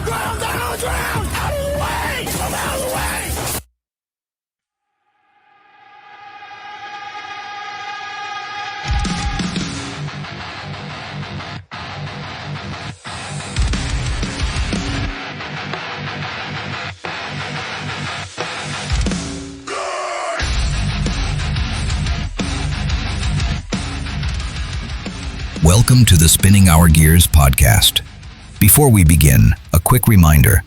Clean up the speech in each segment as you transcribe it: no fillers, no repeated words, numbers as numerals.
ground! Out of the way! Move out of the way! Welcome to the Spinning Our Gears podcast. Before we begin, a quick reminder.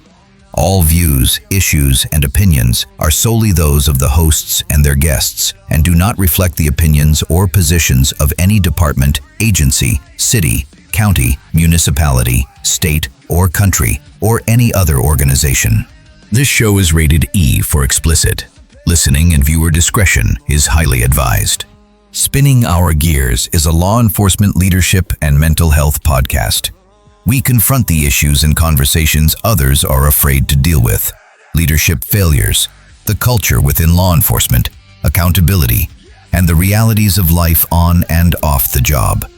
All views, issues, and opinions are solely those of the hosts and their guests and do not reflect the opinions or positions of any department, agency, city, county, municipality, state, or country, or any other organization. This show is rated E for explicit. Listening and viewer discretion is highly advised. Spinning Our Gears is a law enforcement leadership and mental health podcast. We confront the issues and conversations others are afraid to deal with. Leadership failures, the culture within law enforcement, accountability, and the realities of life on and off the job.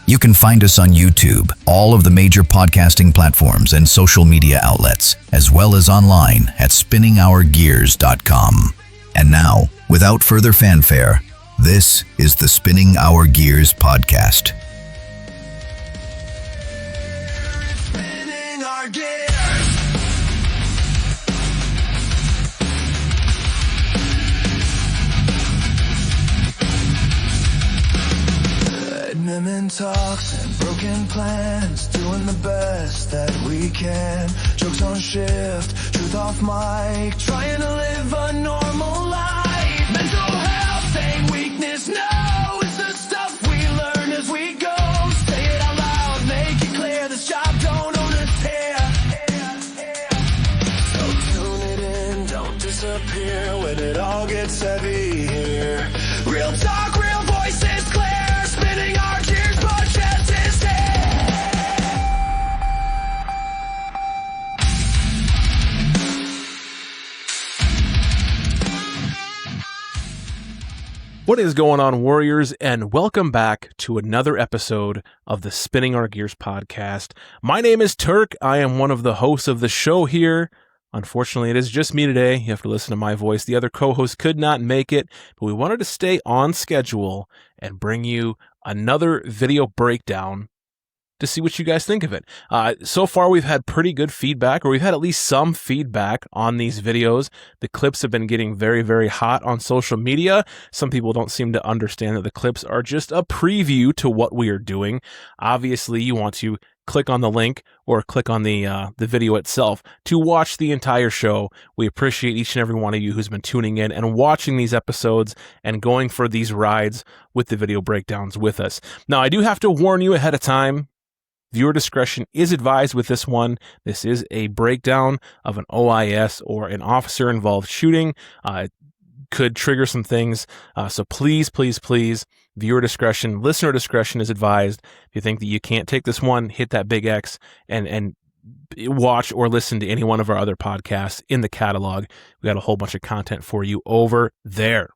You can find us on YouTube, all of the major podcasting platforms and social media outlets, as well as online at spinningourgears.com. And now, without further fanfare, this is the Spinning Our Gears podcast. Spinning our gears! Admin talks and broken plans, doing the best that we can. Jokes on shift, truth off mic, trying to live a normal life. Mental health ain't weakness, no, it's the stuff we learn as we go. Say it out loud, make it clear, this job don't own us here. So tune it in, don't disappear when it all gets heavy here. Real talk, real voices clear, spinning our gears, podcast is here. What is going on, Warriors, and welcome back to another episode of the Spinning Our Gears podcast. My name is Turk. I am one of the hosts of the show here. Unfortunately, it is just me today. You have to listen to my voice. The other co-host could not make it, but we wanted to stay on schedule and bring you another video breakdown to see what you guys think of it. So far, we've had pretty good feedback, or we've had at least some feedback on these videos. The clips have been getting very, very hot on social media. Some people don't seem to understand that the clips are just a preview to what we are doing. Obviously, you want to click on the link or click on the video itself to watch the entire show. We appreciate each and every one of you who's been tuning in and watching these episodes and going for these rides with the video breakdowns with us. Now, I do have to warn you ahead of time. Viewer discretion is advised with this one. This is a breakdown of an OIS or an officer-involved shooting. It could trigger some things. So please, viewer discretion, listener discretion is advised. If you think that you can't take this one, hit that big X and watch or listen to any one of our other podcasts in the catalog. We got a whole bunch of content for you over there.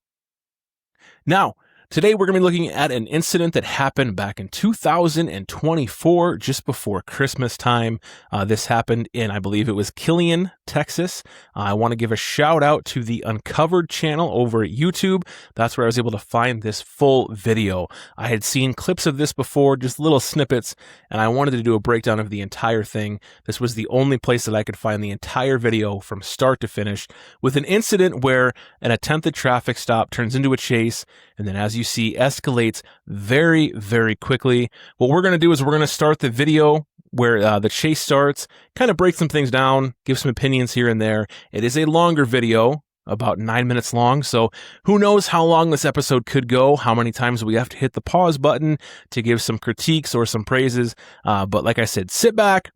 Now, today, we're going to be looking at an incident that happened back in 2024, just before Christmas time. This happened in, I believe it was Killeen, Texas. I want to give a shout out to the Uncovered channel over at YouTube. That's where I was able to find this full video. I had seen clips of this before, just little snippets, and I wanted to do a breakdown of the entire thing. This was the only place that I could find the entire video from start to finish, with an incident where an attempted traffic stop turns into a chase, and then as you see, escalates very, very quickly. What we're going to do is we're going to start the video where the chase starts, kind of break some things down, give some opinions here and there. It is a longer video, about 9 minutes long, so who knows how long this episode could go, how many times we have to hit the pause button to give some critiques or some praises. But like I said, sit back,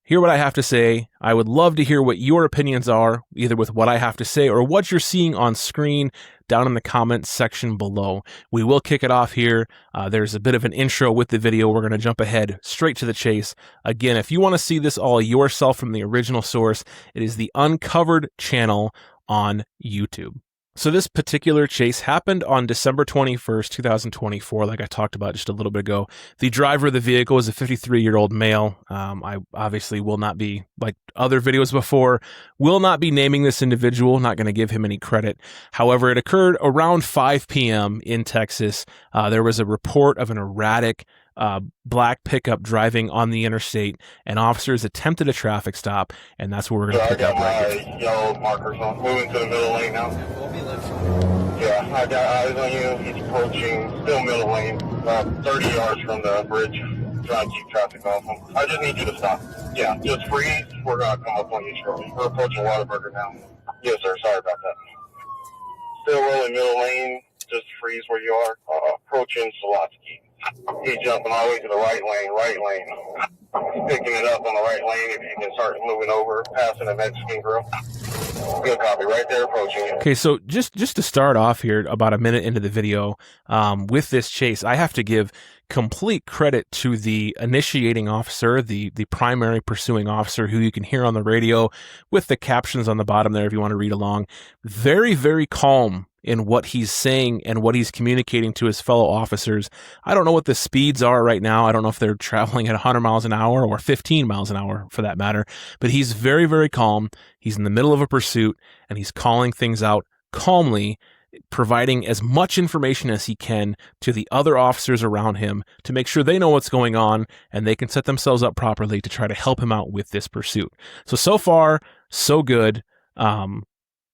hear what I have to say. I would love to hear what your opinions are, either with what I have to say or what you're seeing on screen down in the comments section below. We will kick it off here. There's a bit of an intro with the video. We're going to jump ahead straight to the chase. Again, if you want to see this all yourself from the original source, it is the Uncovered channel on YouTube. So this particular chase happened on December 21st, 2024, like I talked about just a little bit ago. The driver of the vehicle is a 53-year-old male. I obviously will not be, like other videos before, will not be naming this individual, not going to give him any credit. However, it occurred around 5 p.m. in Texas. There was a report of an erratic black pickup driving on the interstate, and officers attempted a traffic stop, and that's where we're going to pick up right here. I got my yellow markers on. Moving to the middle lane now. Yeah, I got eyes on you. He's approaching, still middle lane, about 30 yards from the bridge. Trying to keep traffic off him. I just need you to stop. Yeah, just freeze. We're going to come up on you shortly. We're approaching Whataburger now. Yes, sir. Sorry about that. Still rolling middle lane. Just freeze where you are. Approaching Salatsky. He's jumping all the way to the right lane. Picking it up on the right lane. If you can start moving over, passing the Mexican grill. Good copy, right there, approaching you. Okay, so just to start off here, about a minute into the video, with this chase, I have to give complete credit to the initiating officer, the primary pursuing officer, who you can hear on the radio with the captions on the bottom there if you want to read along. Very, very calm in what he's saying and what he's communicating to his fellow officers. I don't know what the speeds are right now. I don't know if they're traveling at 100 miles an hour or 15 miles an hour for that matter, but he's very, very calm. He's in the middle of a pursuit and he's calling things out calmly, providing as much information as he can to the other officers around him to make sure they know what's going on and they can set themselves up properly to try to help him out with this pursuit. So far, so good.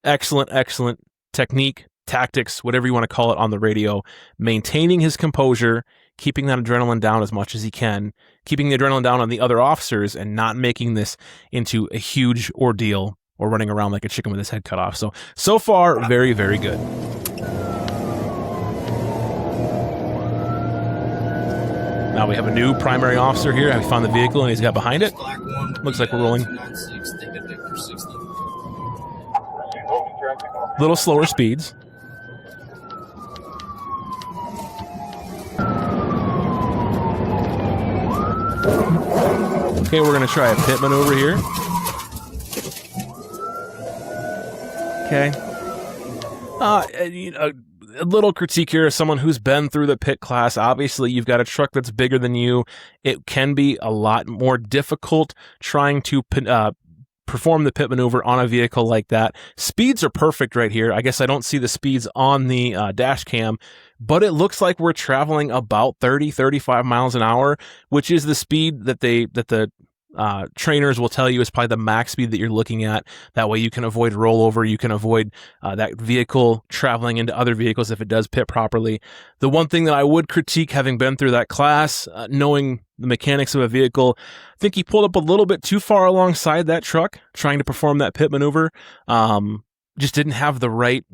Excellent technique, tactics, whatever you want to call it, on the radio, maintaining his composure, keeping that adrenaline down as much as he can, keeping the adrenaline down on the other officers and not making this into a huge ordeal or running around like a chicken with his head cut off. So far, very, very good. Now we have a new primary officer here. Have found the vehicle and he's got behind it. Looks like we're rolling. Little slower speeds. Okay, we're going to try a pit maneuver here. Okay. A little critique here as someone who's been through the pit class. Obviously, you've got a truck that's bigger than you. It can be a lot more difficult trying to perform the pit maneuver on a vehicle like that. Speeds are perfect right here. I guess I don't see the speeds on the dash cam, but it looks like we're traveling about 30-35 miles an hour, which is the speed that the trainers will tell you is probably the max speed that you're looking at. That way you can avoid rollover. You can avoid that vehicle traveling into other vehicles if it does pit properly. The one thing that I would critique, having been through that class, knowing the mechanics of a vehicle, I think he pulled up a little bit too far alongside that truck trying to perform that pit maneuver. Just didn't have the right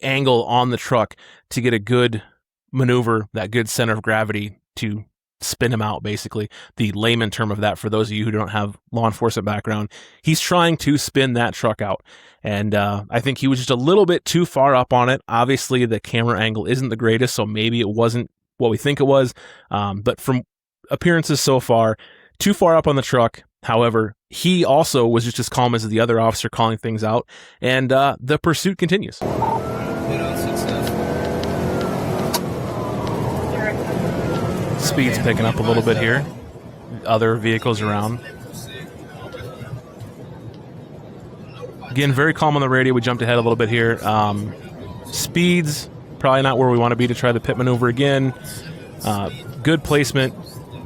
angle on the truck to get a good maneuver, that good center of gravity to spin him out, basically. The layman term of that, for those of you who don't have law enforcement background, he's trying to spin that truck out. And I think he was just a little bit too far up on it. Obviously, the camera angle isn't the greatest, so maybe it wasn't what we think it was. But from appearances so far, too far up on the truck. However, he also was just as calm as the other officer calling things out. And the pursuit continues. Speed's picking up a little bit here. Other vehicles around. Again, very calm on the radio. We jumped ahead a little bit here. Speeds, probably not where we want to be to try the pit maneuver again. Good placement,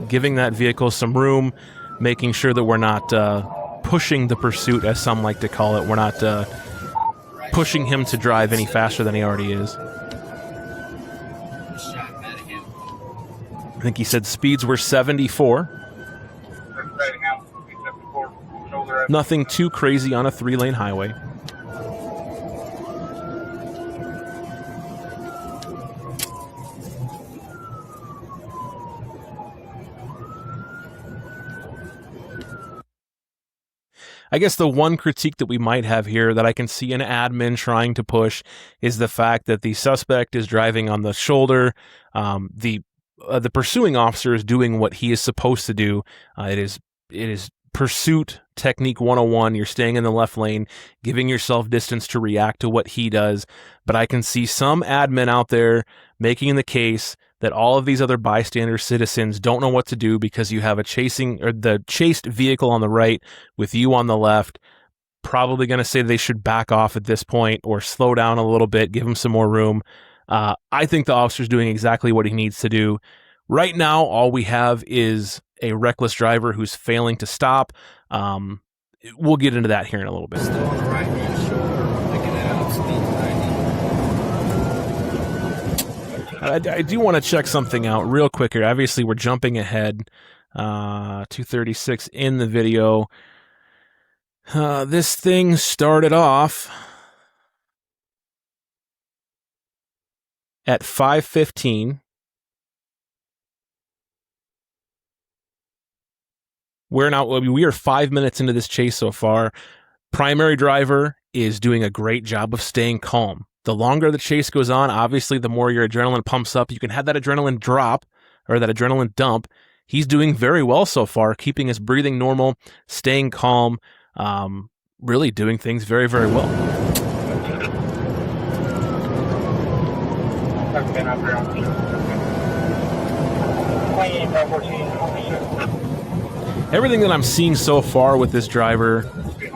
giving that vehicle some room, making sure that we're not pushing the pursuit, as some like to call it. We're not pushing him to drive any faster than he already is. I think he said speeds were 74. Nothing too crazy on a 3-lane highway. I guess the one critique that we might have here that I can see an admin trying to push is the fact that the suspect is driving on the shoulder. The pursuing officer is doing what he is supposed to do. It is pursuit technique 101. You're staying in the left lane, giving yourself distance to react to what he does. But I can see some admin out there making the case that all of these other bystander citizens don't know what to do because you have a the chased vehicle on the right with you on the left. Probably going to say they should back off at this point or slow down a little bit, give him some more room. I think the officer's doing exactly what he needs to do. Right now, all we have is a reckless driver who's failing to stop. We'll get into that here in a little bit. Still on the right-hand shoulder, picking it up, speed 90. I do want to check something out real quick here. Obviously, we're jumping ahead. 2:36 in the video. This thing started off at 5:15. We are 5 minutes into this chase so far. Primary driver is doing a great job of staying calm. The longer the chase goes on, obviously, the more your adrenaline pumps up. You can have that adrenaline drop or that adrenaline dump. He's doing very well so far, keeping his breathing normal, staying calm, really doing things very, very well. Everything that I'm seeing so far with this driver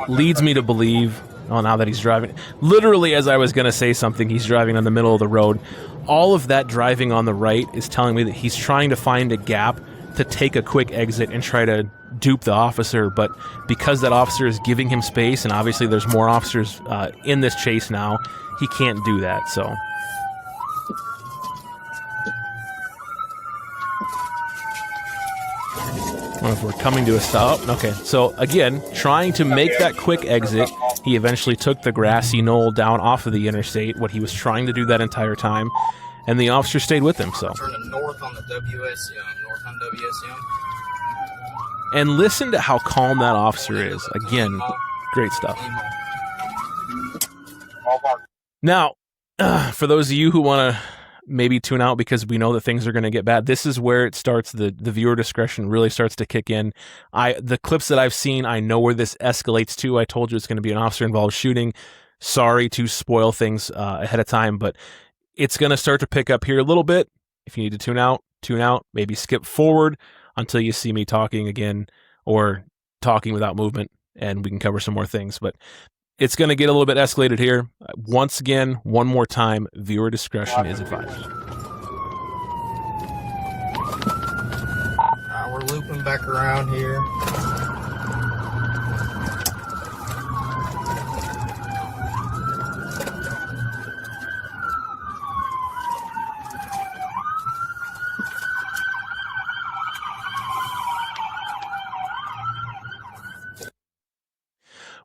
leads me to believe, now that he's driving, literally as I was going to say something, he's driving on the middle of the road. All of that driving on the right is telling me that he's trying to find a gap to take a quick exit and try to dupe the officer, but because that officer is giving him space, and obviously there's more officers in this chase now, he can't do that, so... I don't know if we're coming to a stop. Okay, so again, trying to make that quick exit, he eventually took the grassy knoll down off of the interstate, what he was trying to do that entire time, and the officer stayed with him, so. Turning north on the WSM, north on WSM. And listen to how calm that officer is. Again, great stuff. Now, for those of you who want to maybe tune out because we know that things are going to get bad, this is where it starts, the viewer discretion really starts to kick in. The clips that I've seen, I know where this escalates to. I told you it's going to be an officer-involved shooting. Sorry to spoil things ahead of time, but it's going to start to pick up here a little bit. If you need to tune out, maybe skip forward until you see me talking again or talking without movement, and we can cover some more things. But it's going to get a little bit escalated here. Once again, one more time, viewer discretion is advised. We're looping back around here.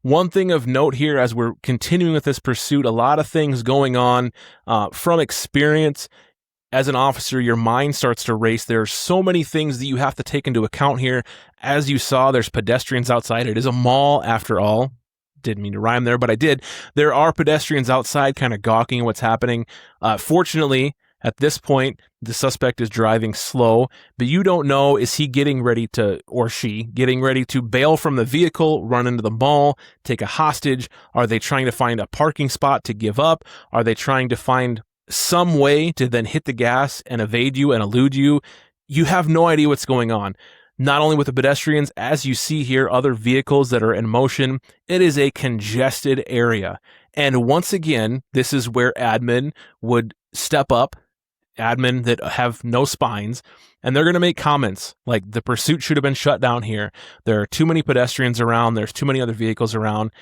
One thing of note here as we're continuing with this pursuit, a lot of things going on from experience. As an officer, your mind starts to race. There are so many things that you have to take into account here. As you saw, there's pedestrians outside. It is a mall after all. Didn't mean to rhyme there, but I did. There are pedestrians outside kind of gawking at what's happening. Fortunately, at this point, the suspect is driving slow, but you don't know, is he getting ready to, or she, getting ready to bail from the vehicle, run into the mall, take a hostage? Are they trying to find a parking spot to give up? Are they trying to find some way to then hit the gas and evade you and elude you? You have no idea what's going on. Not only with the pedestrians, as you see here, other vehicles that are in motion. It is a congested area. And once again, this is where admin would step up, admin that have no spines, and they're going to make comments like the pursuit should have been shut down here. There are too many pedestrians around. There's too many other vehicles around.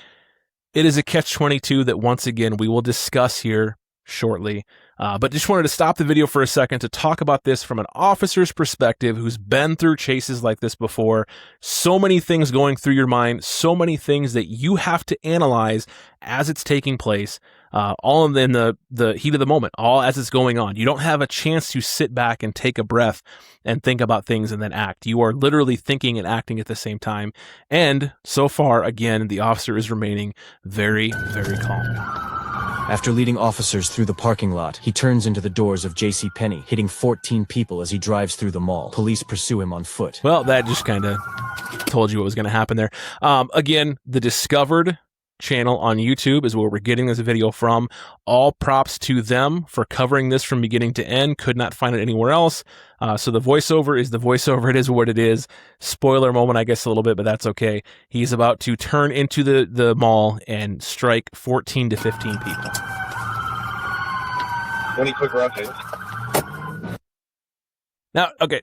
It is a catch-22 that once again we will discuss here shortly. But just wanted to stop the video for a second to talk about this from an officer's perspective who's been through chases like this before. So many things going through your mind, so many things that you have to analyze as it's taking place, all in the heat of the moment, all as it's going on. You don't have a chance to sit back and take a breath and think about things and then act. You are literally thinking and acting at the same time. And so far, again, the officer is remaining very, very calm. After leading officers through the parking lot, he turns into the doors of JCPenney, hitting 14 people as he drives through the mall. Police pursue him on foot. Well, that just kind of told you what was going to happen there. Again, the Discovered channel on YouTube is where we're getting this video from. All props to them for covering this from beginning to end. Could not find it anywhere else. So the voiceover is the voiceover. It is what it is. Spoiler moment, I guess, a little bit, but that's okay. He's about to turn into the mall and strike 14 to 15 people. 20 quick rotates. Now, okay,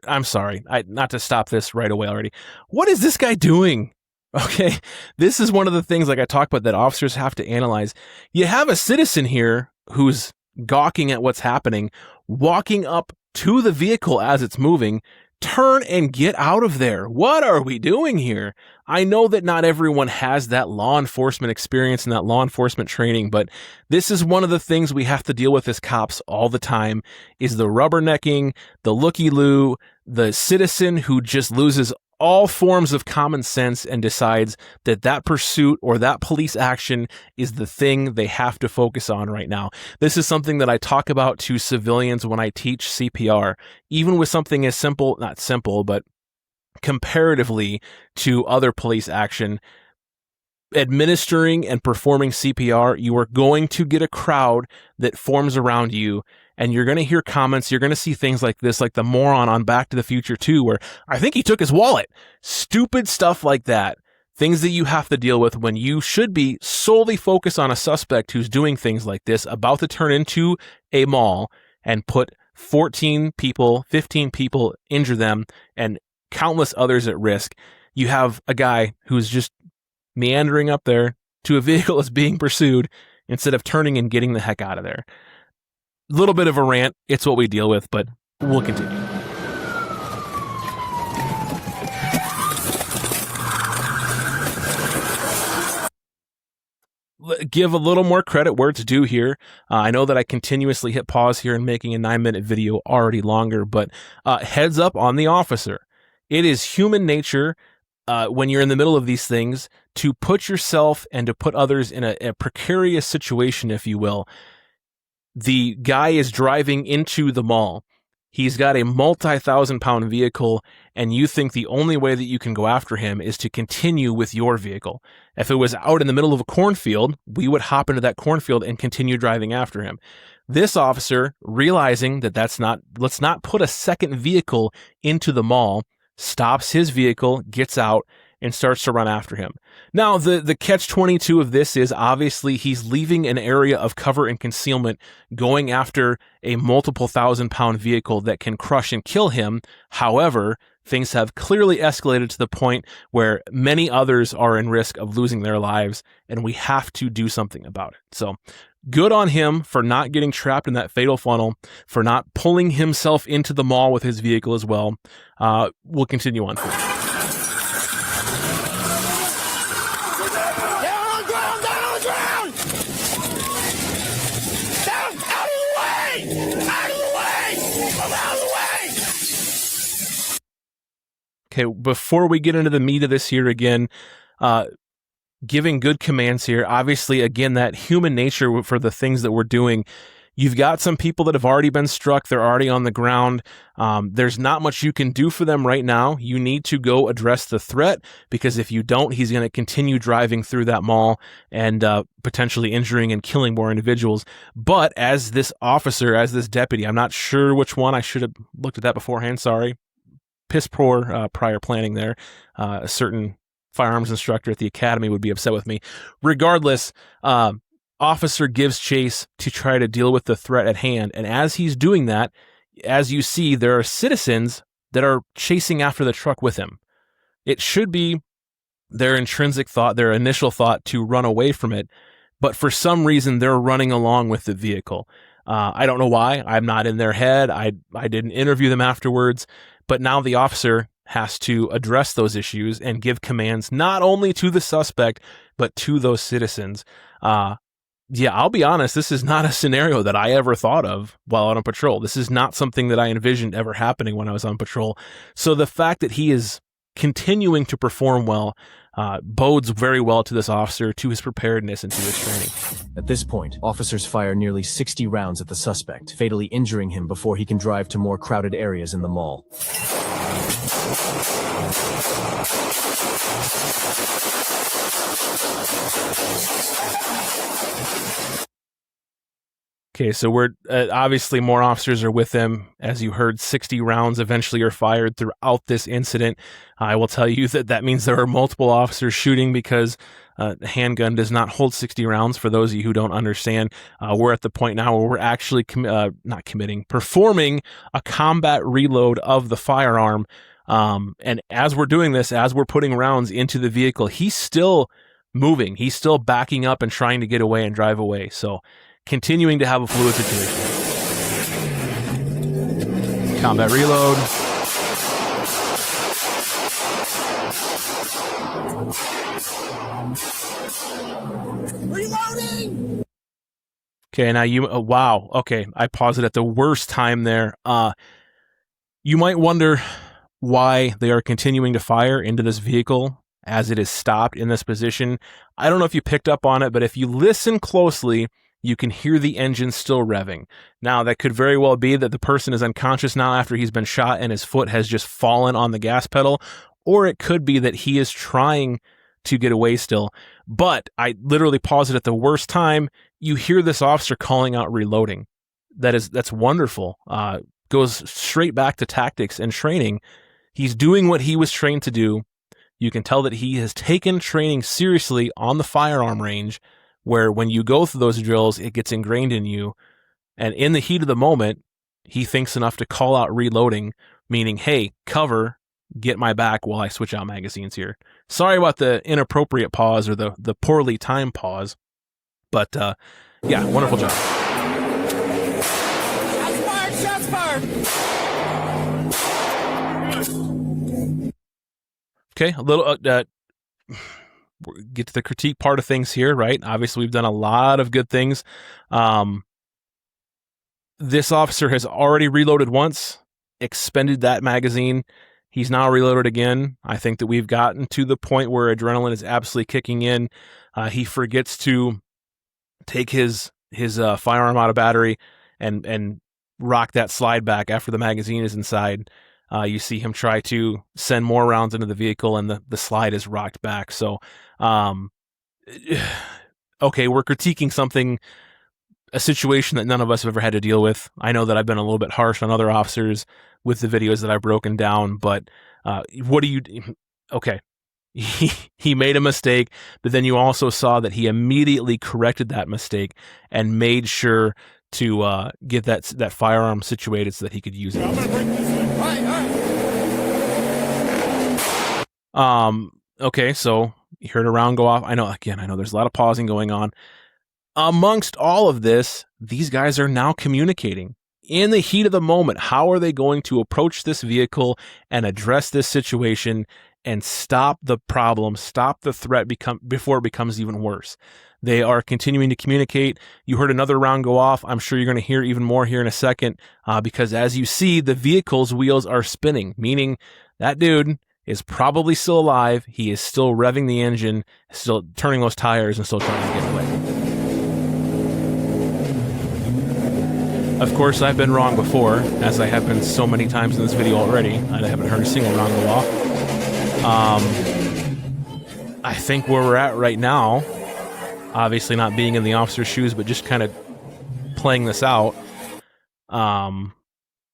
I'm sorry, not to stop this right away already. What is this guy doing? Okay, this is one of the things, like I talked about, that officers have to analyze. You have a citizen here who's gawking at what's happening, walking up to the vehicle as it's moving. Turn and get out of there. What are we doing here? I know that not everyone has that law enforcement experience and that law enforcement training, but this is one of the things we have to deal with as cops all the time, is the rubbernecking, the looky-loo, the citizen who just loses all forms of common sense and decides that pursuit or that police action is the thing they have to focus on right now. This is something that I talk about to civilians when I teach CPR, even with something as simple, not simple, but comparatively to other police action. Administering and performing CPR, you are going to get a crowd that forms around you, and you're going to hear comments. You're going to see things like this, like the moron on Back to the Future 2, where I think he took his wallet. Stupid stuff like that. Things that you have to deal with when you should be solely focused on a suspect who's doing things like this, about to turn into a mall and put 14 people, 15 people, injure them, and countless others at risk. You have a guy who's just meandering up there to a vehicle that's being pursued instead of turning and getting the heck out of there. Little bit of a rant. It's what we deal with, but we'll continue. Give a little more credit where it's due here. I know that I continuously hit pause here and making a 9-minute video already longer, but heads up on the officer. It is human nature when you're in the middle of these things to put yourself and to put others in a precarious situation, if you will. The guy is driving into the mall. He's got a multi-thousand-pound vehicle, and you think the only way that you can go after him is to continue with your vehicle. If it was out in the middle of a cornfield, we would hop into that cornfield and continue driving after him. This officer, realizing that let's not put a second vehicle into the mall, stops his vehicle, gets out, and starts to run after him. Now, the catch-22 of this is obviously he's leaving an area of cover and concealment, going after a multiple thousand-pound vehicle that can crush and kill him. However, things have clearly escalated to the point where many others are in risk of losing their lives, and we have to do something about it. So, good on him for not getting trapped in that fatal funnel, for not pulling himself into the mall with his vehicle as well. We'll continue on. Okay, before we get into the meat of this here again, giving good commands here. Obviously, again, that human nature for the things that we're doing. You've got some people that have already been struck. They're already on the ground. There's not much you can do for them right now. You need to go address the threat, because if you don't, he's going to continue driving through that mall and potentially injuring and killing more individuals. But as this officer, as this deputy, I'm not sure which one. I should have looked at that beforehand. Sorry. Piss poor prior planning there. A certain firearms instructor at the academy would be upset with me. Regardless, officer gives chase to try to deal with the threat at hand. And as he's doing that, as you see, there are citizens that are chasing after the truck with him. It should be their intrinsic thought, their initial thought to run away from it. But for some reason, they're running along with the vehicle. I don't know why. I'm not in their head. I didn't interview them afterwards. But now the officer has to address those issues and give commands not only to the suspect, but to those citizens. Yeah, I'll be honest, this is not a scenario that I ever thought of while out on patrol. This is not something that I envisioned ever happening when I was on patrol. So the fact that he is continuing to perform well bodes very well to this officer, to his preparedness, and to his training. At this point, officers fire nearly 60 rounds at the suspect, fatally injuring him before he can drive to more crowded areas in the mall. Okay, so we're obviously more officers are with him. As you heard, 60 rounds eventually are fired throughout this incident. I will tell you that means there are multiple officers shooting, because a handgun does not hold 60 rounds. For those of you who don't understand, we're at the point now where we're actually performing a combat reload of the firearm. And as we're doing this, as we're putting rounds into the vehicle, he's still moving. He's still backing up and trying to get away and drive away. So continuing to have a fluid situation. Combat reload. Reloading! Okay, now wow. Okay, I paused it at the worst time there. You might wonder why they are continuing to fire into this vehicle as it is stopped in this position. I don't know if you picked up on it, but if you listen closely, you can hear the engine still revving. Now, that could very well be that the person is unconscious now after he's been shot and his foot has just fallen on the gas pedal, or it could be that he is trying to get away still. But I literally paused it at the worst time. You hear this officer calling out reloading. That's wonderful. Goes straight back to tactics and training. He's doing what he was trained to do. You can tell that he has taken training seriously on the firearm range, where when you go through those drills, it gets ingrained in you. And in the heat of the moment, he thinks enough to call out reloading, meaning, hey, cover, get my back while I switch out magazines here. Sorry about the inappropriate pause, or the poorly timed pause. But, yeah, wonderful job. Shots fired! Okay, a little... get to the critique part of things here, right? Obviously, we've done a lot of good things. This officer has already reloaded once, expended that magazine. He's now reloaded again. I think that we've gotten to the point where adrenaline is absolutely kicking in. He forgets to take his firearm out of battery and rock that slide back after the magazine is inside. You see him try to send more rounds into the vehicle, and the slide is rocked back. So, okay, we're critiquing a situation that none of us have ever had to deal with. I know that I've been a little bit harsh on other officers with the videos that I've broken down, but okay. He made a mistake, but then you also saw that he immediately corrected that mistake and made sure to get that firearm situated so that he could use it. Okay, so you heard a round go off. I know there's a lot of pausing going on. Amongst all of this, these guys are now communicating. In the heat of the moment, how are they going to approach this vehicle and address this situation and stop the problem, stop the threat before it becomes even worse? They are continuing to communicate. You heard another round go off. I'm sure you're going to hear even more here in a second, because as you see, the vehicle's wheels are spinning, meaning that dude is probably still alive. He is still revving the engine, still turning those tires, and still trying to get away. Of course, I've been wrong before, as I have been so many times in this video already. I haven't heard a single round go off. I think where we're at right now, obviously not being in the officer's shoes, but just kind of playing this out,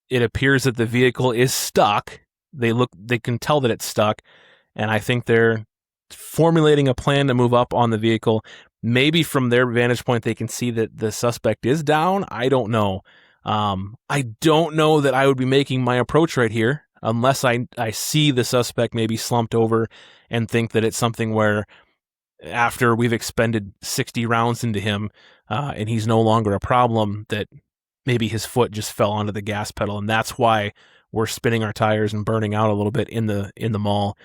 it appears that the vehicle is stuck. They can tell that it's stuck, and I think they're formulating a plan to move up on the vehicle. Maybe from their vantage point, they can see that the suspect is down. I don't know. I don't know that I would be making my approach right here unless I see the suspect maybe slumped over and think that it's something where after we've expended 60 rounds into him and he's no longer a problem, that maybe his foot just fell onto the gas pedal, and that's why we're spinning our tires and burning out a little bit in the mall.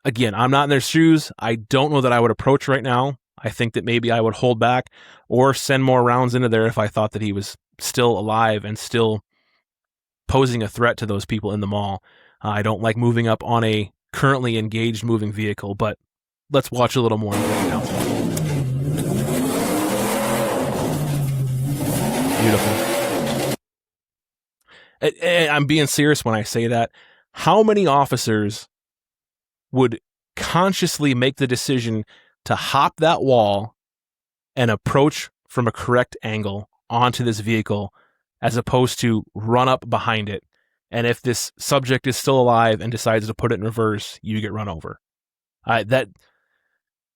Again, I'm not in their shoes. I don't know that I would approach right now. I think that maybe I would hold back or send more rounds into there if I thought that he was still alive and still posing a threat to those people in the mall. I don't like moving up on a currently engaged moving vehicle, but let's watch a little more of it now. Beautiful. And I'm being serious when I say that. How many officers would consciously make the decision to hop that wall and approach from a correct angle onto this vehicle as opposed to run up behind it? And if this subject is still alive and decides to put it in reverse, you get run over.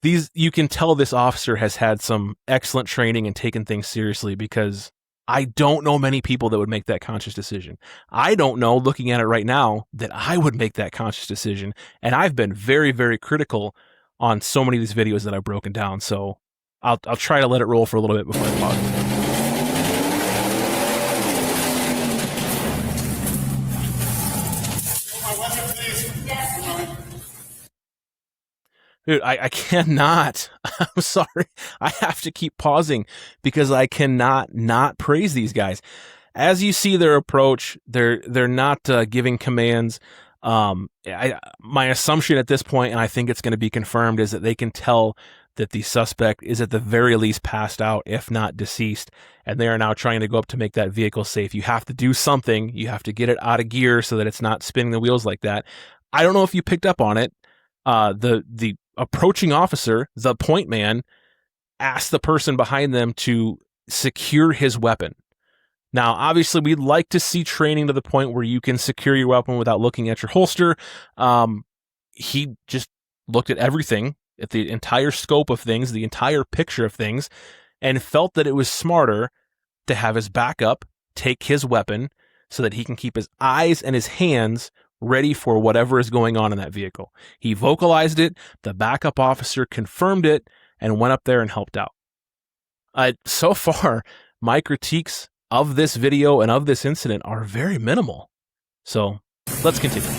You can tell this officer has had some excellent training and taken things seriously, because I don't know many people that would make that conscious decision. I don't know, looking at it right now, that I would make that conscious decision. And I've been very, very critical on so many of these videos that I've broken down. So I'll try to let it roll for a little bit before I pause. Dude, I cannot. I'm sorry. I have to keep pausing because I cannot not praise these guys. As you see their approach, they're not giving commands. My assumption at this point, and I think it's going to be confirmed, is that they can tell that the suspect is at the very least passed out, if not deceased, and they are now trying to go up to make that vehicle safe. You have to do something. You have to get it out of gear so that it's not spinning the wheels like that. I don't know if you picked up on it. The approaching officer, the point man, asked the person behind them to secure his weapon. Now, obviously, we'd like to see training to the point where you can secure your weapon without looking at your holster. He just looked at everything, at the entire scope of things, the entire picture of things, and felt that it was smarter to have his backup take his weapon so that he can keep his eyes and his hands ready for whatever is going on in that vehicle. He vocalized it, the backup officer confirmed it, and went up there and helped out. So far, my critiques of this video and of this incident are very minimal. So let's continue.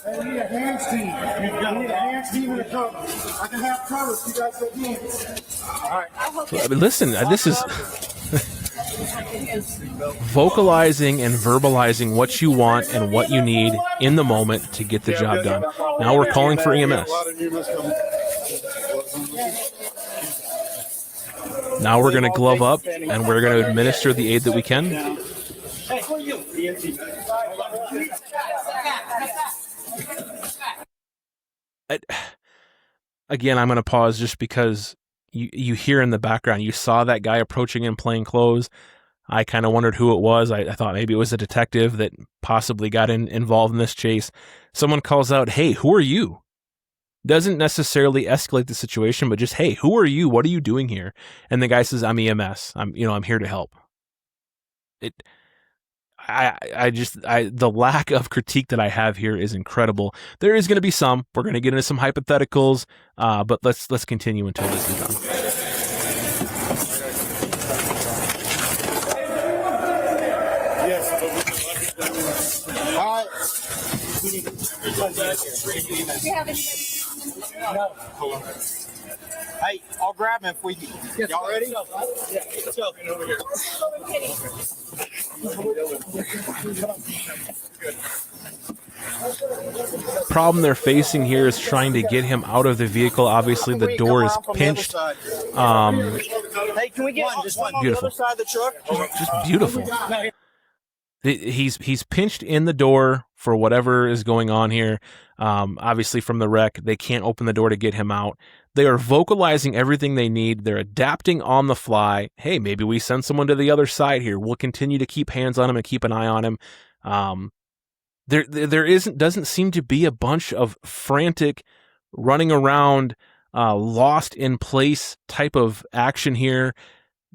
I need a hands team. I need a hands team and a cover. I can have cover if you guys have hands. All right. I mean, listen, this is vocalizing and verbalizing what you want and what you need in the moment to get the job done. Now we're calling for EMS. Now we're going to glove up and we're going to administer the aid that we can. Again, I'm going to pause just because you hear in the background, you saw that guy approaching in plain clothes. I kind of wondered who it was. I thought maybe it was a detective that possibly got involved in this chase. Someone calls out, "Hey, who are you?" Doesn't necessarily escalate the situation, but just, "Hey, who are you? What are you doing here?" And the guy says, "I'm EMS. I'm here to help." The lack of critique that I have here is incredible. There is going to be some. We're going to get into some hypotheticals, but let's continue until this is done. All right. No. Hey, I'll grab him if we. Y'all ready? Yeah, let's go. Over here. Problem they're facing here is trying to get him out of the vehicle. Obviously, the door is pinched. Hey, can we get just one on the other side of the truck? Just beautiful. He's pinched in the door for whatever is going on here. Obviously, from the wreck, they can't open the door to get him out. They are vocalizing everything they need. They're adapting on the fly. Hey, maybe we send someone to the other side here. We'll continue to keep hands on him and keep an eye on him. Doesn't seem to be a bunch of frantic running around, lost in place type of action here.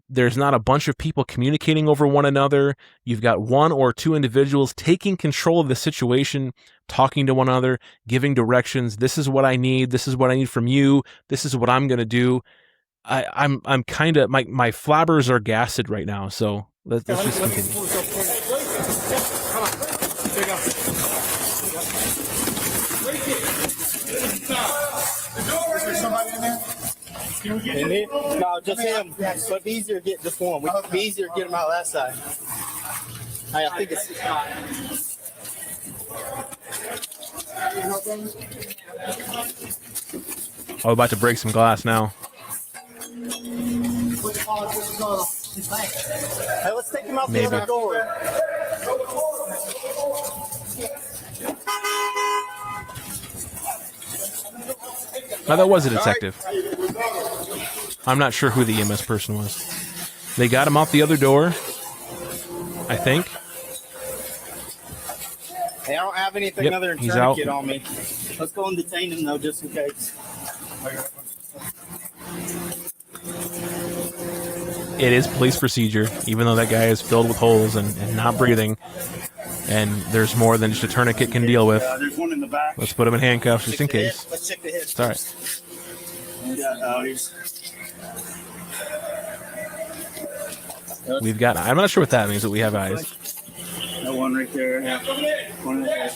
There's not a bunch of people communicating over one another. You've got one or two individuals taking control of the situation, talking to one another, giving directions. This is what I need. This is what I need from you. This is what I'm going to do. I'm kind of, my flabbers are gassed right now. So let's just continue. Is there somebody No, just him. But it'd be easier to get just one. It'd be easier to get him out that side. I think it's. Oh, about to break some glass now. Hey, let's take him out the other door. Now, that was a detective. I'm not sure who the EMS person was. They got him out the other door, I think. Hey, I don't have anything other than he's tourniquet out. on me. Let's go and detain him, though, just in case. It is police procedure, even though that guy is filled with holes and not breathing. And there's more than just a tourniquet can deal with. There's one in the back. Let's put him in handcuffs just in case. Let's check the head. It's all right. We've got, I'm not sure what that means, but we have eyes. That one right there. Yeah. One right there.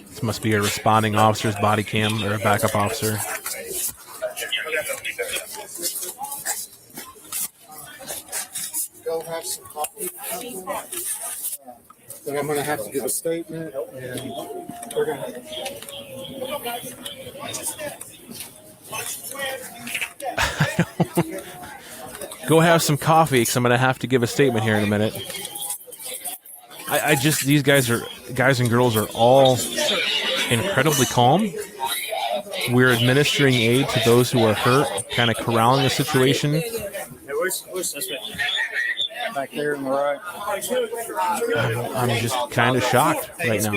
This must be a responding officer's body cam or a backup officer. Go have some coffee. Then I'm going to have to give a statement, and we're going to. Go have some coffee because I'm going to have to give a statement here in a minute. I just, these guys and girls are all incredibly calm. We're administering aid to those who are hurt, kind of corralling the situation. Hey, where's this one? Back there on the right. I'm just kind of shocked right now.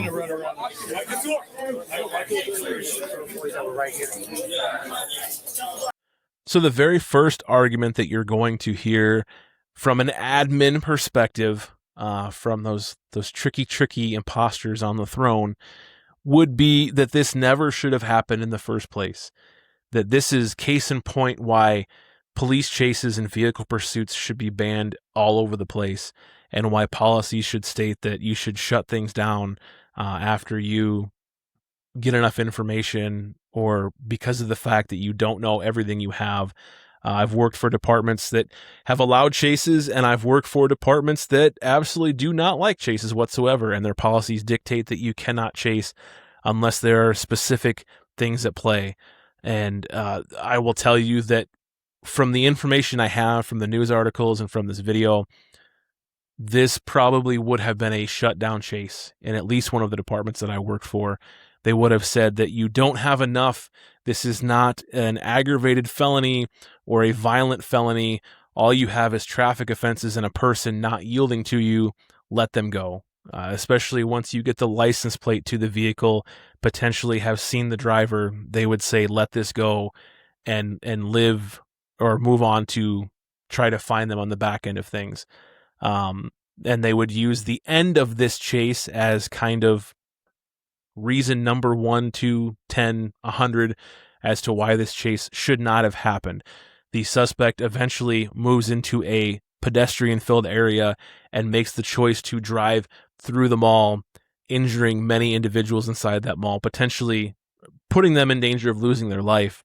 So the very first argument that you're going to hear from an admin perspective, from those tricky imposters on the throne, would be that this never should have happened in the first place. That this is case in point why police chases and vehicle pursuits should be banned all over the place, and why policies should state that you should shut things down after you get enough information, or because of the fact that you don't know everything you have. I've worked for departments that have allowed chases, and I've worked for departments that absolutely do not like chases whatsoever, and their policies dictate that you cannot chase unless there are specific things at play. And I will tell you that from the information I have from the news articles and from this video, this probably would have been a shutdown chase in at least one of the departments that I worked for. They would have said that you don't have enough. This is not an aggravated felony or a violent felony. All you have is traffic offenses and a person not yielding to you. Let them go. Especially once you get the license plate to the vehicle, potentially have seen the driver, they would say, let this go and live or move on to try to find them on the back end of things. And they would use the end of this chase as kind of reason number 1, 2, 10, 100 as to why this chase should not have happened. The suspect eventually moves into a pedestrian-filled area and makes the choice to drive through the mall, injuring many individuals inside that mall, potentially putting them in danger of losing their life.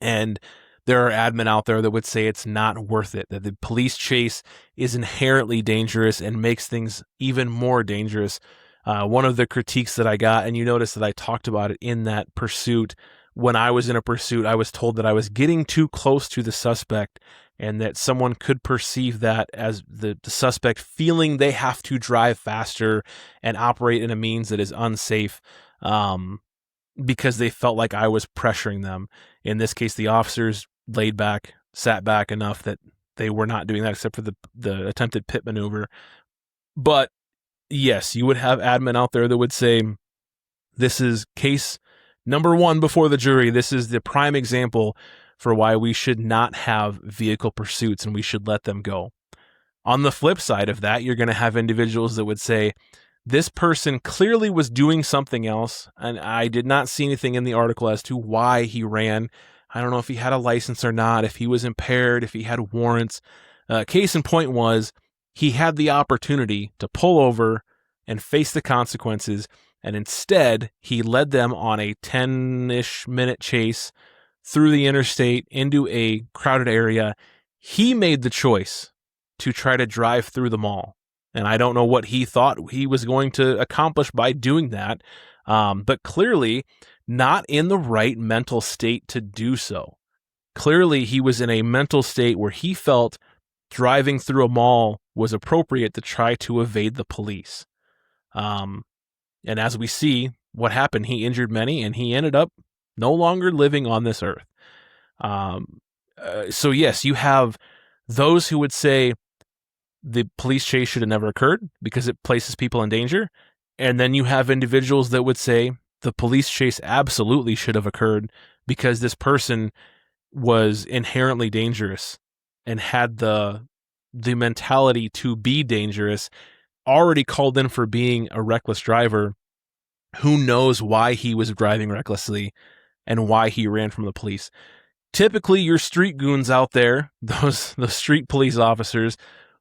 And there are admin out there that would say it's not worth it, that the police chase is inherently dangerous and makes things even more dangerous. One of the critiques that I got, and you notice that I talked about it in that pursuit, when I was in a pursuit, I was told that I was getting too close to the suspect and that someone could perceive that as the suspect feeling they have to drive faster and operate in a means that is unsafe, because they felt like I was pressuring them. In this case, the officers laid back, sat back enough that they were not doing that except for the attempted pit maneuver. But yes, you would have admin out there that would say, this is case number 1 before the jury. This is the prime example for why we should not have vehicle pursuits and we should let them go. On the flip side of that, you're going to have individuals that would say, this person clearly was doing something else, and I did not see anything in the article as to why he ran. I don't know if he had a license or not, if he was impaired, if he had warrants. Case in point was, he had the opportunity to pull over and face the consequences, and instead he led them on a 10-ish minute chase through the interstate into a crowded area. He made the choice to try to drive through the mall. And I don't know what he thought he was going to accomplish by doing that, but clearly not in the right mental state to do so. Clearly he was in a mental state where he felt driving through a mall was appropriate to try to evade the police. And as we see what happened, he injured many and he ended up no longer living on this earth. So yes, you have those who would say the police chase should have never occurred because it places people in danger. And then you have individuals that would say the police chase absolutely should have occurred because this person was inherently dangerous and had the mentality to be dangerous, already called in for being a reckless driver. Who knows why he was driving recklessly and why he ran from the police. Typically, your street goons out there, those street police officers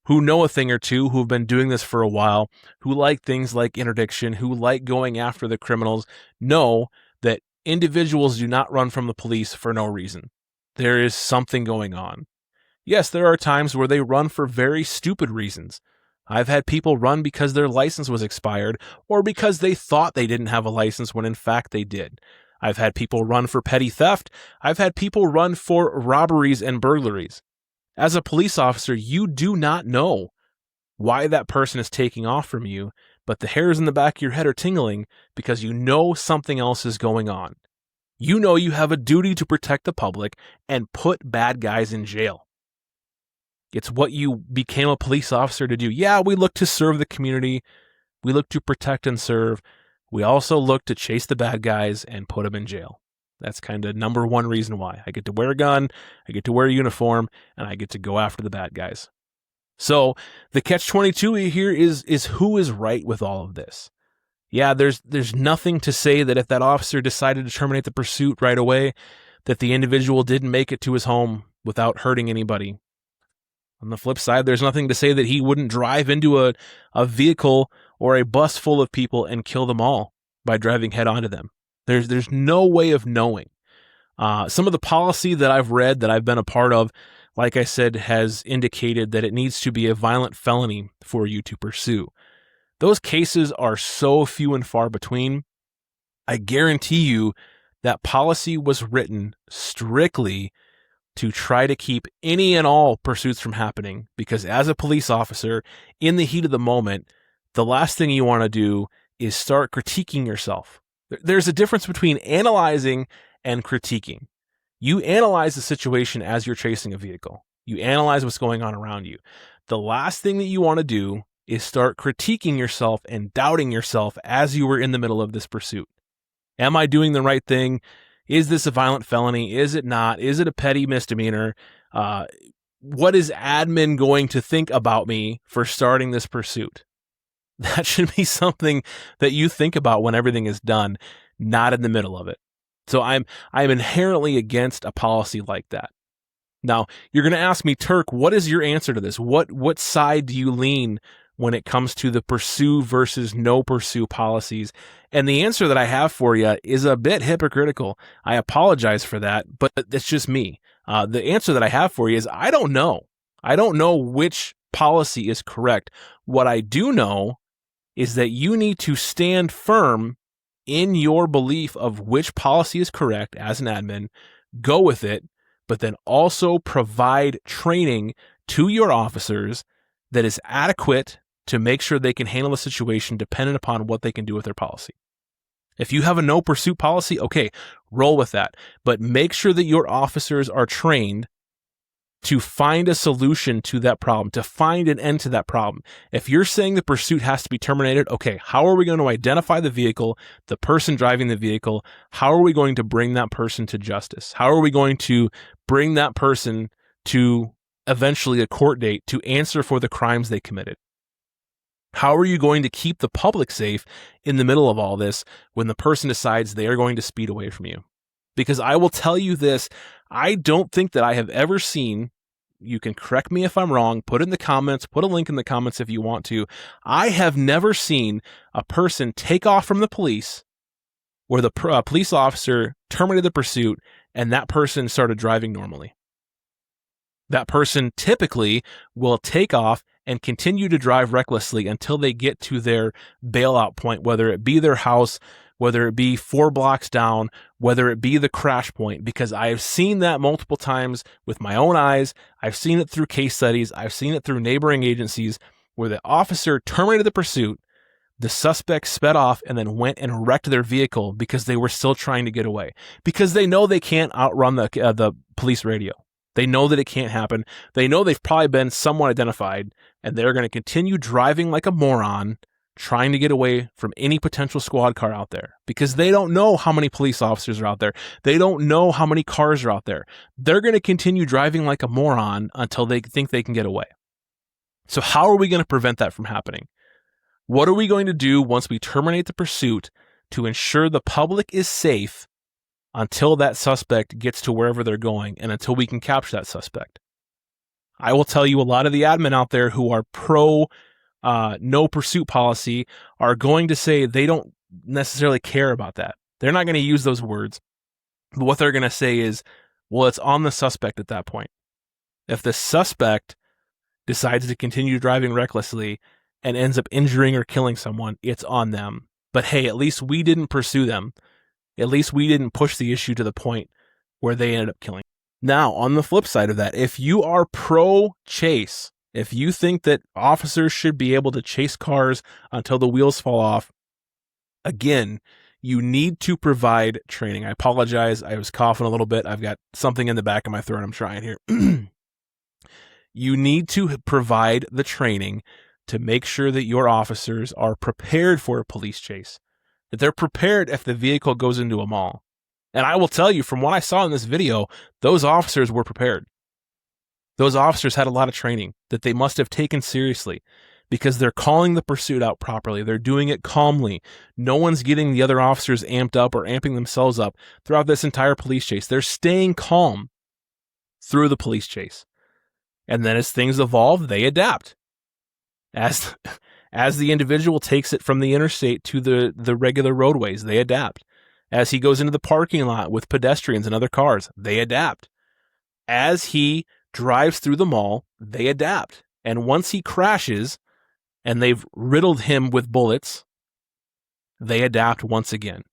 who know a thing or two, who've been doing this for a while, who like things like interdiction, who like going after the criminals, know that individuals do not run from the police for no reason. There is something going on. Yes, there are times where they run for very stupid reasons. I've had people run because their license was expired or because they thought they didn't have a license when in fact they did. I've had people run for petty theft. I've had people run for robberies and burglaries. As a police officer, you do not know why that person is taking off from you, but the hairs in the back of your head are tingling because you know something else is going on. You know you have a duty to protect the public and put bad guys in jail. It's what you became a police officer to do. Yeah, we look to serve the community. We look to protect and serve. We also look to chase the bad guys and put them in jail. That's kind of number one reason why. I get to wear a gun, I get to wear a uniform, and I get to go after the bad guys. So the catch-22 here is who is right with all of this? Yeah, there's nothing to say that if that officer decided to terminate the pursuit right away, that the individual didn't make it to his home without hurting anybody. On the flip side, there's nothing to say that he wouldn't drive into a vehicle or a bus full of people and kill them all by driving head onto them. There's no way of knowing. Some of the policy that I've read, that I've been a part of, like I said, has indicated that it needs to be a violent felony for you to pursue. Those cases are so few and far between. I guarantee you that policy was written strictly to try to keep any and all pursuits from happening, because as a police officer, in the heat of the moment, the last thing you want to do is start critiquing yourself. There's a difference between analyzing and critiquing. You analyze the situation as you're chasing a vehicle. You analyze what's going on around you. The last thing that you want to do is start critiquing yourself and doubting yourself as you were in the middle of this pursuit. Am I doing the right thing? Is this a violent felony? Is it not? Is it a petty misdemeanor? What is admin going to think about me for starting this pursuit? That should be something that you think about when everything is done, not in the middle of it. So I'm inherently against a policy like that. Now, you're going to ask me, Turk, what is your answer to this? What side do you lean when it comes to the pursue versus no pursue policies? And the answer that I have for you is a bit hypocritical. I apologize for that, but it's just me. The answer that I have for you is I don't know. I don't know which policy is correct. What I do know is that you need to stand firm in your belief of which policy is correct as an admin, go with it, but then also provide training to your officers that is adequate to make sure they can handle the situation dependent upon what they can do with their policy. If you have a no pursuit policy, okay, roll with that. But make sure that your officers are trained to find a solution to that problem, to find an end to that problem. If you're saying the pursuit has to be terminated, okay, how are we going to identify the vehicle, the person driving the vehicle? How are we going to bring that person to justice? How are we going to bring that person to eventually a court date to answer for the crimes they committed? How are you going to keep the public safe in the middle of all this when the person decides they are going to speed away from you? Because I will tell you this, I don't think that I have ever seen you can correct me if I'm wrong, put it in the comments, put a link in the comments if you want to. I have never seen a person take off from the police where the police officer terminated the pursuit and that person started driving normally. That person typically will take off and continue to drive recklessly until they get to their bailout point, whether it be their house, whether it be 4 blocks down, whether it be the crash point, because I have seen that multiple times with my own eyes. I've seen it through case studies. I've seen it through neighboring agencies where the officer terminated the pursuit, the suspect sped off and then went and wrecked their vehicle because they were still trying to get away, because they know they can't outrun the police radio. They know that it can't happen. They know they've probably been somewhat identified, and they're going to continue driving like a moron, trying to get away from any potential squad car out there, because they don't know how many police officers are out there. They don't know how many cars are out there. They're going to continue driving like a moron until they think they can get away. So how are we going to prevent that from happening? What are we going to do once we terminate the pursuit to ensure the public is safe until that suspect gets to wherever they're going and until we can capture that suspect? I will tell you, a lot of the admin out there who are pro no pursuit policy are going to say they don't necessarily care about that. They're not going to use those words. But what they're going to say is, well, it's on the suspect at that point. If the suspect decides to continue driving recklessly and ends up injuring or killing someone, it's on them. But hey, at least we didn't pursue them. At least we didn't push the issue to the point where they ended up killing. Now, on the flip side of that, if you are pro-chase, if you think that officers should be able to chase cars until the wheels fall off, again, you need to provide training. I apologize. I was coughing a little bit. I've got something in the back of my throat. I'm trying here. You need to provide the training to make sure that your officers are prepared for a police chase, that they're prepared if the vehicle goes into a mall. And I will tell you, from what I saw in this video, those officers were prepared. Those officers had a lot of training that they must have taken seriously, because they're calling the pursuit out properly. They're doing it calmly. No one's getting the other officers amped up or amping themselves up throughout this entire police chase. They're staying calm through the police chase. And then as things evolve, they adapt. As the individual takes it from the interstate to the regular roadways, they adapt. As he goes into the parking lot with pedestrians and other cars, they adapt. As he drives through the mall, they adapt. And once he crashes and they've riddled him with bullets, they adapt once again.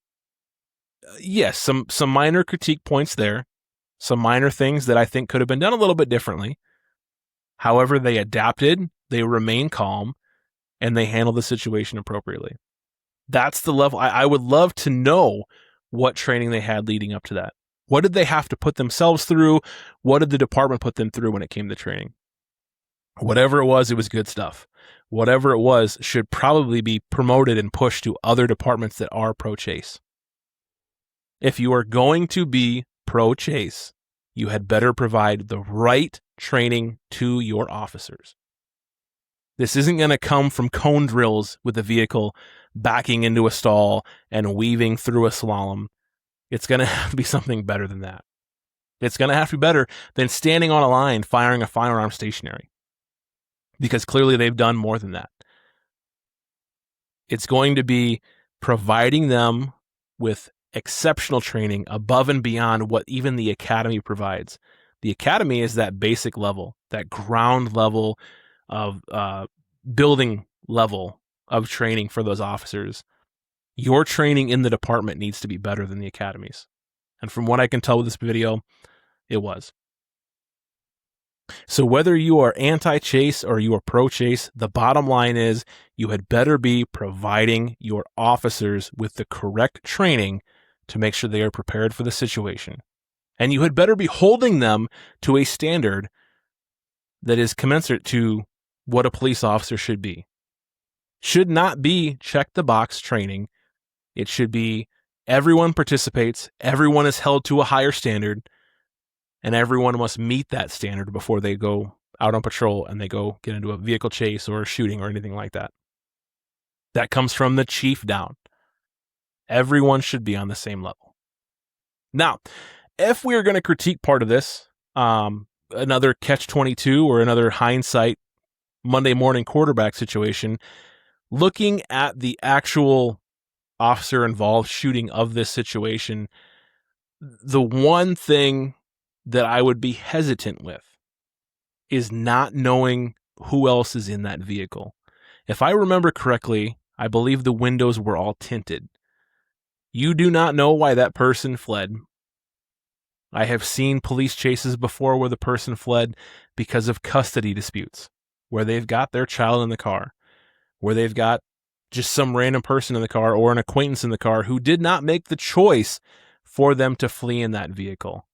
Yes, some minor critique points there, some minor things that I think could have been done a little bit differently. However, they adapted, they remain calm, and they handle the situation appropriately. That's the level. I would love to know what training they had leading up to that. What did they have to put themselves through? What did the department put them through when it came to training? Whatever it was good stuff. Whatever it was should probably be promoted and pushed to other departments that are pro-chase. If you are going to be pro-chase, you had better provide the right training to your officers. This isn't going to come from cone drills with the vehicle backing into a stall and weaving through a slalom. It's going to have to be something better than that. It's going to have to be better than standing on a line firing a firearm stationary, because clearly they've done more than that. It's going to be providing them with exceptional training above and beyond what even the academy provides. The academy is that basic level, that ground level of building level of training for those officers. Your training in the department needs to be better than the academies. And from what I can tell with this video, it was. So whether you are anti-chase or you are pro-chase, the bottom line is you had better be providing your officers with the correct training to make sure they are prepared for the situation. And you had better be holding them to a standard that is commensurate to what a police officer should be. Should not be check the box training. It should be everyone participates, everyone is held to a higher standard, and everyone must meet that standard before they go out on patrol and they go get into a vehicle chase or a shooting or anything like that. That comes from the chief down. Everyone should be on the same level. Now, if we are going to critique part of this, another catch-22 or another hindsight Monday morning quarterback situation, looking at the actual officer involved shooting of this situation, the one thing that I would be hesitant with is not knowing who else is in that vehicle. If I remember correctly, I believe the windows were all tinted. You do not know why that person fled. I have seen police chases before where the person fled because of custody disputes, where they've got their child in the car, where they've got just some random person in the car or an acquaintance in the car who did not make the choice for them to flee in that vehicle.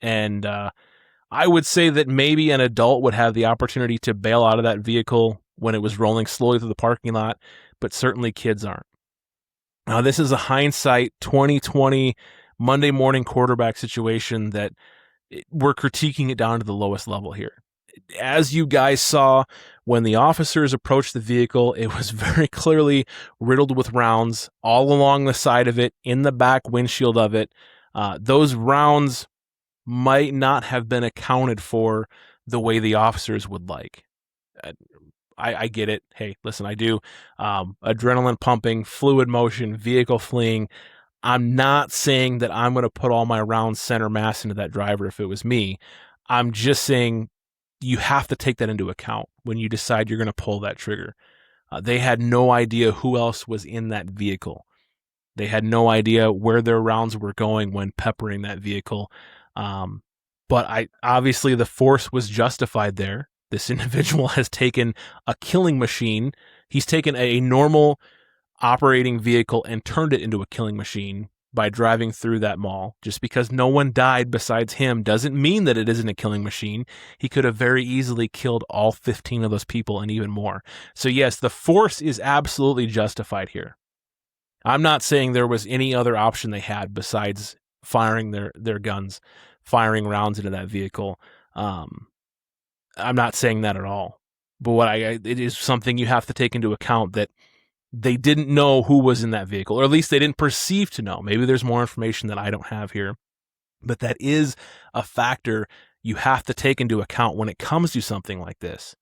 And I would say that maybe an adult would have the opportunity to bail out of that vehicle when it was rolling slowly through the parking lot, but certainly kids aren't. Now, this is a hindsight 2020 Monday morning quarterback situation that we're critiquing it down to the lowest level here. As you guys saw, when the officers approached the vehicle, it was very clearly riddled with rounds all along the side of it, in the back windshield of it. Those rounds might not have been accounted for the way the officers would like. I get it. Hey, listen, I do. Adrenaline pumping, fluid motion, vehicle fleeing. I'm not saying that I'm going to put all my rounds center mass into that driver if it was me. I'm just saying you have to take that into account when you decide you're going to pull that trigger. They had no idea who else was in that vehicle. They had no idea where their rounds were going when peppering that vehicle. But obviously the force was justified there. This individual has taken a killing machine. He's taken a normal operating vehicle and turned it into a killing machine by driving through that mall. Just because no one died besides him doesn't mean that it isn't a killing machine. He could have very easily killed all 15 of those people and even more. So yes, the force is absolutely justified here. I'm not saying there was any other option they had besides firing their guns, firing rounds into that vehicle. I'm not saying that at all. But it is something you have to take into account, that they didn't know who was in that vehicle, or at least they didn't perceive to know. Maybe there's more information that I don't have here, but that is a factor you have to take into account when it comes to something like this.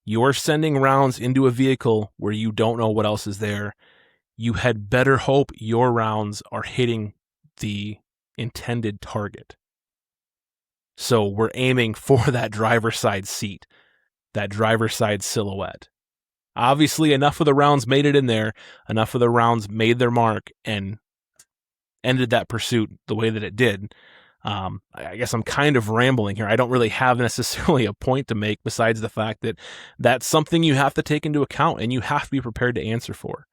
You're sending rounds into a vehicle where you don't know what else is there. You had better hope your rounds are hitting the intended target. So we're aiming for that driver's side seat, that driver's side silhouette. Obviously, enough of the rounds made it in there, enough of the rounds made their mark and ended that pursuit the way that it did. I guess I'm kind of rambling here. I don't really have necessarily a point to make besides the fact that that's something you have to take into account and you have to be prepared to answer for.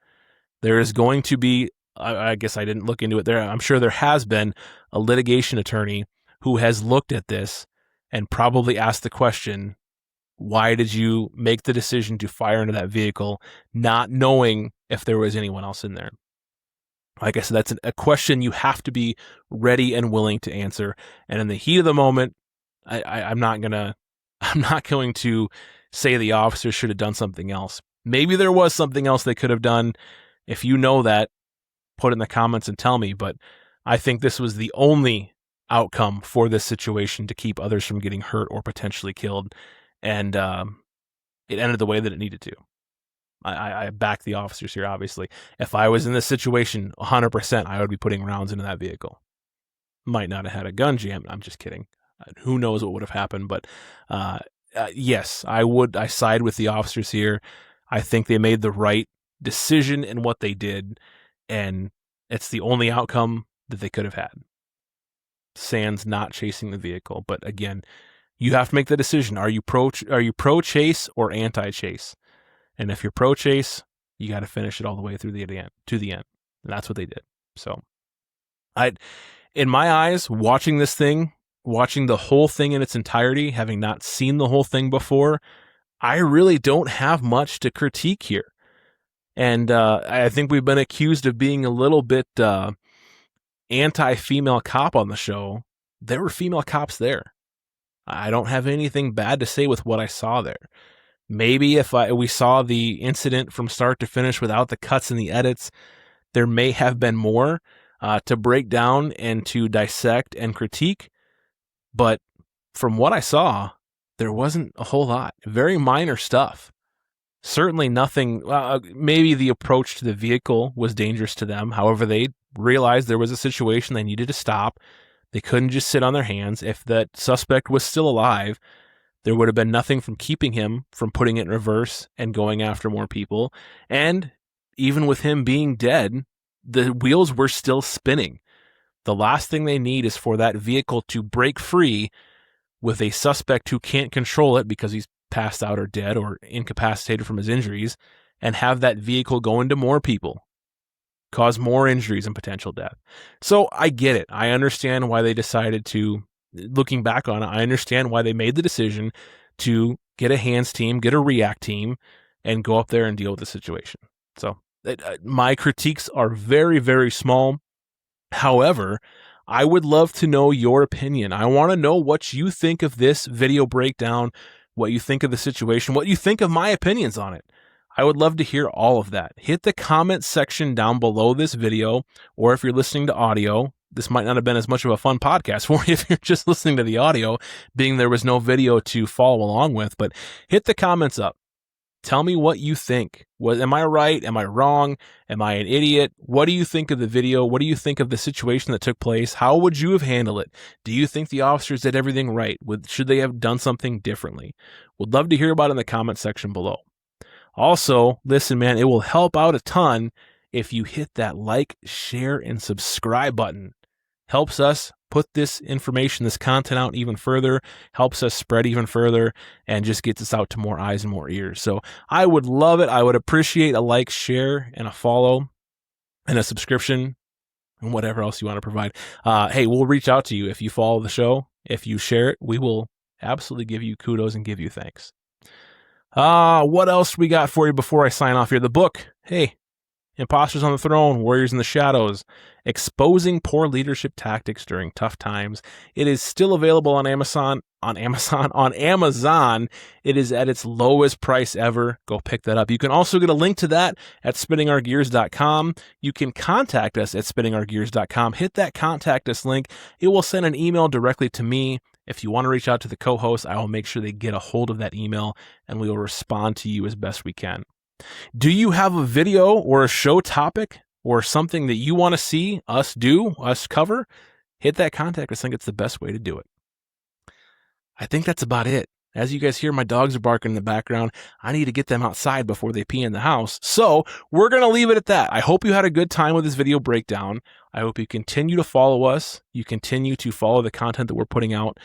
There is going to be, I guess I didn't look into it there. I'm sure there has been a litigation attorney who has looked at this and probably asked the question, why did you make the decision to fire into that vehicle, not knowing if there was anyone else in there? Like I said, that's a question you have to be ready and willing to answer. And in the heat of the moment, I'm not going to say the officers should have done something else. Maybe there was something else they could have done. If you know that, put it in the comments and tell me. But I think this was the only outcome for this situation to keep others from getting hurt or potentially killed. And it ended the way that it needed to. I back the officers here, obviously. If I was in this situation, 100%, I would be putting rounds into that vehicle. Might not have had a gun jam. I'm just kidding. Who knows what would have happened. But yes, I would. I side with the officers here. I think they made the right decision in what they did. And it's the only outcome that they could have had. Sans not chasing the vehicle. But again, you have to make the decision. Are you pro chase or anti chase? And if you're pro chase, you got to finish it all the way through to the end. And that's what they did. So in my eyes, watching the whole thing in its entirety, having not seen the whole thing before, I really don't have much to critique here. And I think we've been accused of being a little bit anti-female cop on the show. There were female cops there. I don't have anything bad to say with what I saw there. Maybe if we saw the incident from start to finish without the cuts and the edits, there may have been more to break down and to dissect and critique. But from what I saw, there wasn't a whole lot. Very minor stuff. Certainly nothing. Maybe the approach to the vehicle was dangerous to them. However, they realized there was a situation they needed to stop. They couldn't just sit on their hands. If that suspect was still alive, there would have been nothing from keeping him from putting it in reverse and going after more people. And even with him being dead, the wheels were still spinning. The last thing they need is for that vehicle to break free with a suspect who can't control it because he's passed out or dead or incapacitated from his injuries, and have that vehicle go into more people, cause more injuries and potential death. So I get it. I understand why they decided to, looking back on it, I understand why they made the decision to get a hands team, get a react team, and go up there and deal with the situation. So my critiques are very, very small. However, I would love to know your opinion. I want to know what you think of this video breakdown, what you think of the situation, what you think of my opinions on it. I would love to hear all of that. Hit the comment section down below this video, or if you're listening to audio, this might not have been as much of a fun podcast for you if you're just listening to the audio, being there was no video to follow along with, but hit the comments up. Tell me what you think. Am I right? Am I wrong? Am I an idiot? What do you think of the video? What do you think of the situation that took place? How would you have handled it? Do you think the officers did everything right? Should they have done something differently? Would love to hear about it in the comment section below. Also, listen, man, it will help out a ton if you hit that like, share, and subscribe button. Helps us put this information, this content out even further, helps us spread even further, and just gets us out to more eyes and more ears. So I would love it. I would appreciate a like, share, and a follow, and a subscription, and whatever else you want to provide. Hey, we'll reach out to you if you follow the show. If you share it, we will absolutely give you kudos and give you thanks. What else we got for you before I sign off here? The book. Hey, Imposters on the Throne, Warriors in the Shadows, Exposing Poor Leadership Tactics During Tough Times. It is still available on Amazon. It is at its lowest price ever. Go pick that up. You can also get a link to that at spinningourgears.com. You can contact us at spinningourgears.com. Hit that contact us link. It will send an email directly to me. If you want to reach out to the co-host, I will make sure they get a hold of that email, and we will respond to you as best we can. Do you have a video or a show topic or something that you want to see us cover? Hit that contact us link. It's the best way to do it. I think that's about it. As you guys hear, my dogs are barking in the background. I need to get them outside before they pee in the house. So we're going to leave it at that. I hope you had a good time with this video breakdown. I hope you continue to follow us. You continue to follow the content that we're putting out.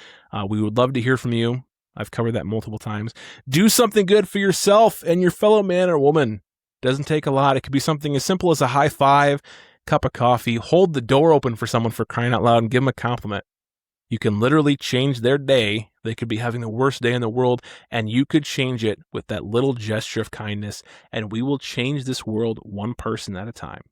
We would love to hear from you. I've covered that multiple times. Do something good for yourself and your fellow man or woman. Doesn't take a lot. It could be something as simple as a high five, cup of coffee, hold the door open for someone for crying out loud and give them a compliment. You can literally change their day. They could be having the worst day in the world, and you could change it with that little gesture of kindness, and we will change this world one person at a time.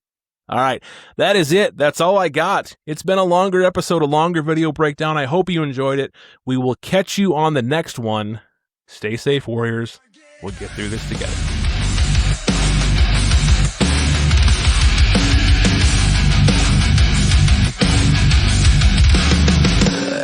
All right, that is it. That's all I got. It's been a longer episode, a longer video breakdown. I hope you enjoyed it. We will catch you on the next one. Stay safe, warriors. We'll get through this together.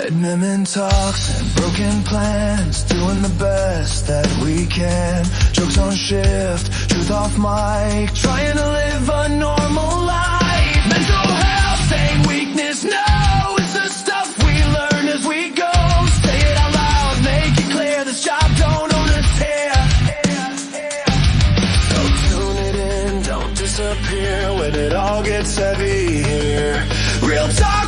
Admin talks and broken plans, doing the best that we can. Jokes on shift, truth off mic, trying to live a normal life. Mental health ain't weakness, no, it's the stuff we learn as we go. Say it out loud, make it clear, this job don't own us here. So tune it in, don't disappear when it all gets heavy here. Real talk.